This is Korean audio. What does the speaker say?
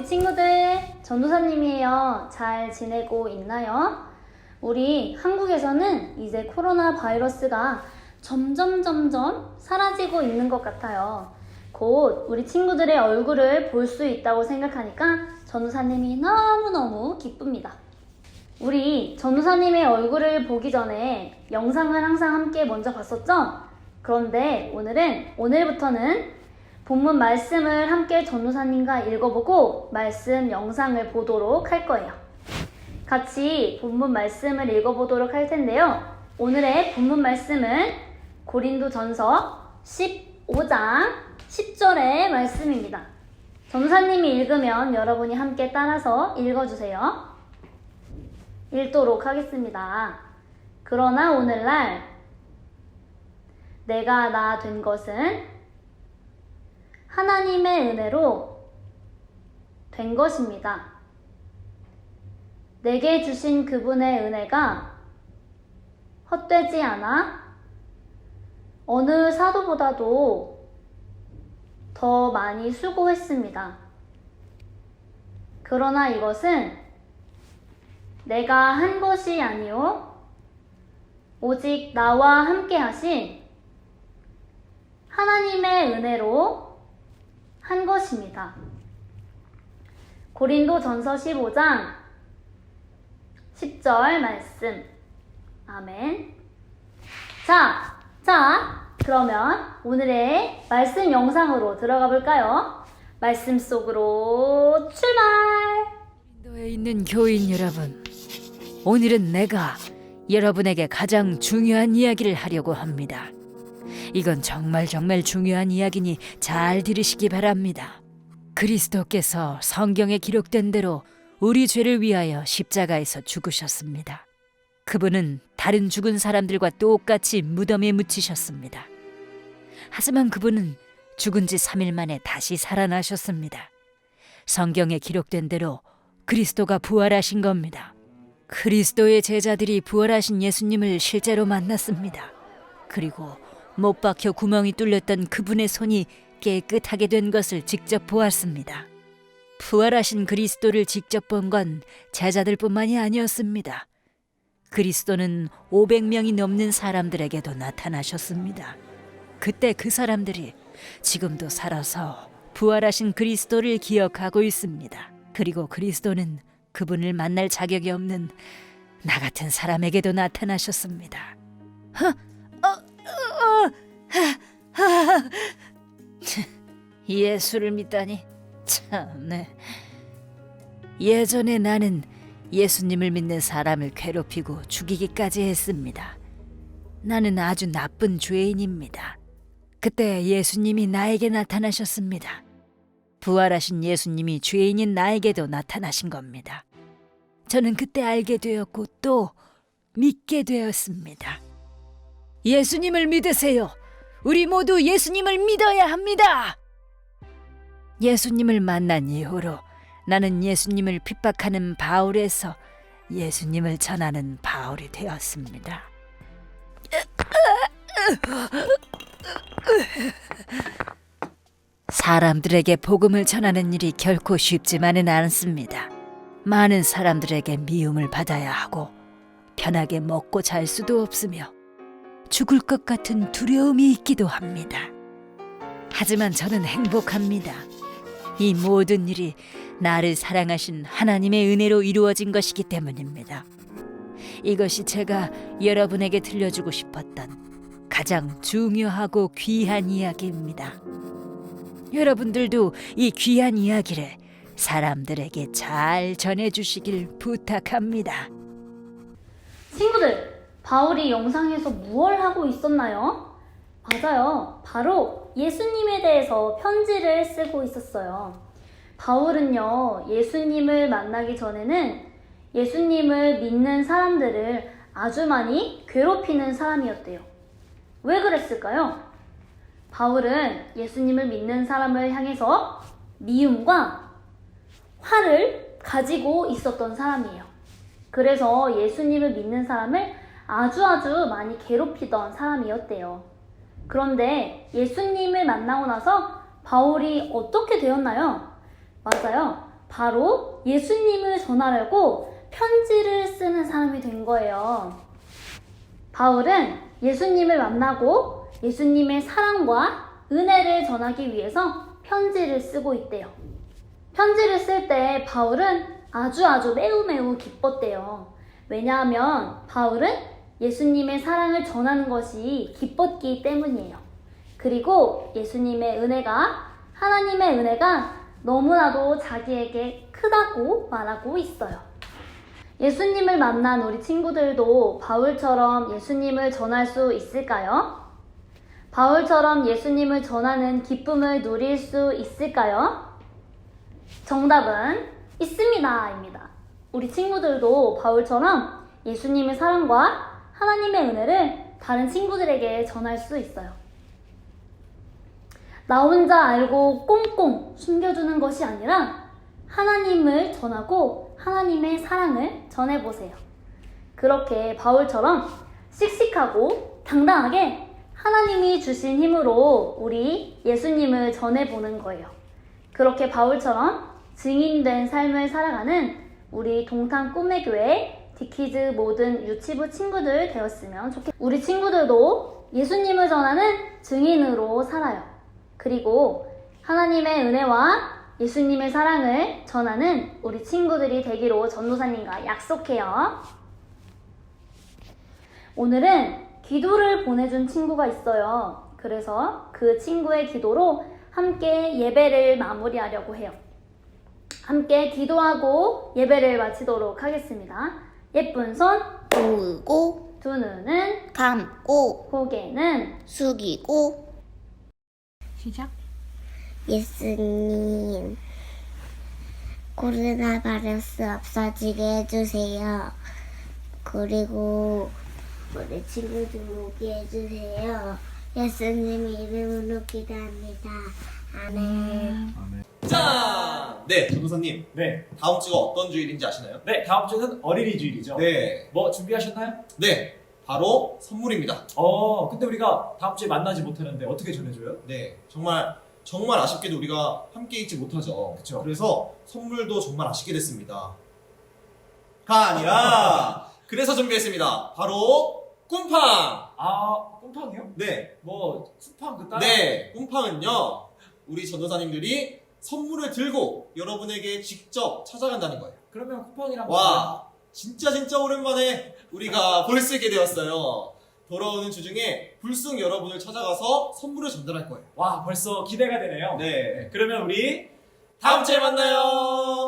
우리 친구들, 전도사님이에요. 잘 지내고 있나요? 우리 한국에서는 이제 코로나 바이러스가 점점 사라지고 있는 것 같아요. 곧 우리 친구들의 얼굴을 볼 수 있다고 생각하니까 전도사님이 너무너무 기쁩니다. 우리 전도사님의 얼굴을 보기 전에 영상을 항상 함께 먼저 봤었죠? 그런데 오늘부터는 본문 말씀을 함께 전도사님과 읽어보고 말씀 영상을 보도록 할 거예요. 같이 본문 말씀을 읽어보도록 할 텐데요. 오늘의 본문 말씀은 고린도전서 15장 10절의 말씀입니다. 전도사님이 읽으면 여러분이 함께 따라서 읽어주세요. 읽도록 하겠습니다. 그러나 오늘날 내가 나 된 것은 하나님의 은혜로 된 것입니다. 내게 주신 그분의 은혜가 헛되지 않아 어느 사도보다도 더 많이 수고했습니다. 그러나 이것은 내가 한 것이 아니요 오직 나와 함께 하신 하나님의 은혜로 한 것입니다. 고린도전서 15장 10절 말씀. 아멘. 자, 그러면 오늘의 말씀 영상으로 들어가 볼까요? 말씀 속으로 출발! 고린도에 있는 교인 여러분, 오늘은 내가 여러분에게 가장 중요한 이야기를 하려고 합니다. 이건 정말 중요한 이야기니 잘 들으시기 바랍니다. 그리스도께서 성경에 기록된 대로 우리 죄를 위하여 십자가에서 죽으셨습니다. 그분은 다른 죽은 사람들과 똑같이 무덤에 묻히셨습니다. 하지만 그분은 죽은 지 3일 만에 다시 살아나셨습니다. 성경에 기록된 대로 그리스도가 부활하신 겁니다. 그리스도의 제자들이 부활하신 예수님을 실제로 만났습니다. 그리고 못 박혀 구멍이 뚫렸던 그분의 손이 깨끗하게 된 것을 직접 보았습니다. 부활하신 그리스도를 직접 본 건 제자들뿐만이 아니었습니다. 그리스도는 500명이 넘는 사람들에게도 나타나셨습니다. 그때 그 사람들이 지금도 살아서 부활하신 그리스도를 기억하고 있습니다. 그리고 그리스도는 그분을 만날 자격이 없는 나 같은 사람에게도 나타나셨습니다. 예수를 믿다니 참네. 예전에 나는 예수님을 믿는 사람을 괴롭히고 죽이기까지 했습니다. 나는 아주 나쁜 죄인입니다. 그때 예수님이 나에게 나타나셨습니다. 부활하신 예수님이 죄인인 나에게도 나타나신 겁니다. 저는 그때 알게 되었고 또 믿게 되었습니다. 예수님을 믿으세요. 우리 모두 예수님을 믿어야 합니다. 예수님을 만난 이후로 나는 예수님을 핍박하는 바울에서 예수님을 전하는 바울이 되었습니다. 사람들에게 복음을 전하는 일이 결코 쉽지만은 않습니다. 많은 사람들에게 미움을 받아야 하고 편하게 먹고 잘 수도 없으며 죽을 것 같은 두려움이 있기도 합니다. 하지만 저는 행복합니다. 이 모든 일이 나를 사랑하신 하나님의 은혜로 이루어진 것이기 때문입니다. 이것이 제가 여러분에게 들려주고 싶었던 가장 중요하고 귀한 이야기입니다. 여러분들도 이 귀한 이야기를 사람들에게 잘 전해주시길 부탁합니다. 친구들, 바울이 영상에서 무엇을 하고 있었나요? 맞아요. 바로 예수님에 대해서 편지를 쓰고 있었어요. 바울은요, 예수님을 만나기 전에는 예수님을 믿는 사람들을 아주 많이 괴롭히는 사람이었대요. 왜 그랬을까요? 바울은 예수님을 믿는 사람을 향해서 미움과 화를 가지고 있었던 사람이에요. 그래서 예수님을 믿는 사람을 아주 많이 괴롭히던 사람이었대요. 그런데 예수님을 만나고 나서 바울이 어떻게 되었나요? 맞아요. 바로 예수님을 전하려고 편지를 쓰는 사람이 된 거예요. 바울은 예수님을 만나고 예수님의 사랑과 은혜를 전하기 위해서 편지를 쓰고 있대요. 편지를 쓸 때 바울은 아주 매우 기뻤대요. 왜냐하면 바울은 예수님의 사랑을 전하는 것이 기뻤기 때문이에요. 그리고 예수님의 은혜가, 하나님의 은혜가 너무나도 자기에게 크다고 말하고 있어요. 예수님을 만난 우리 친구들도 바울처럼 예수님을 전할 수 있을까요? 바울처럼 예수님을 전하는 기쁨을 누릴 수 있을까요? 정답은 있습니다입니다. 우리 친구들도 바울처럼 예수님의 사랑과 하나님의 은혜를 다른 친구들에게 전할 수 있어요. 나 혼자 알고 꽁꽁 숨겨두는 것이 아니라 하나님을 전하고 하나님의 사랑을 전해보세요. 그렇게 바울처럼 씩씩하고 당당하게 하나님이 주신 힘으로 우리 예수님을 전해보는 거예요. 그렇게 바울처럼 증인된 삶을 살아가는 우리 동탄 꿈의 교회 디키즈 모든 유치부 친구들 되었으면 좋겠어요. 우리 친구들도 예수님을 전하는 증인으로 살아요. 그리고 하나님의 은혜와 예수님의 사랑을 전하는 우리 친구들이 되기로 전도사님과 약속해요. 오늘은 기도를 보내준 친구가 있어요. 그래서 그 친구의 기도로 함께 예배를 마무리하려고 해요. 함께 기도하고 예배를 마치도록 하겠습니다. 예쁜 손 모으고 두 눈은 감고 고개는 숙이고 시작. 예수님 코로나 바이러스 없어지게 해주세요. 그리고 우리 친구들 오게 해주세요. 예수님 이름으로 기도합니다. 아멘. 자, 네, 전도사님. 네, 다음 주가 어떤 주일인지 아시나요? 네 다음 주는 어린이 주일이죠. 네, 뭐 준비하셨나요? 네, 바로 선물입니다. 근데 우리가 다음 주에 만나지 못하는데 어떻게 전해줘요? 네, 정말 아쉽게도 우리가 함께 있지 못하죠. 그쵸. 그래서 선물도 정말 아쉽게 됐습니다. 가 아니라 그래서 준비했습니다. 바로 꿈팡. 꿈팡이요? 네, 뭐 쿠팡 그 따라? 네, 꿈팡은요. 우리 전도사님들이 선물을 들고 여러분에게 직접 찾아간다는 거예요. 그러면 쿠팡이랑 와, 진짜 오랜만에 우리가 볼 수 있게 되었어요. 돌아오는 주중에 불쑥 여러분을 찾아가서 선물을 전달할 거예요. 와 벌써 기대가 되네요. 네. 그러면 우리 다음 주에 만나요.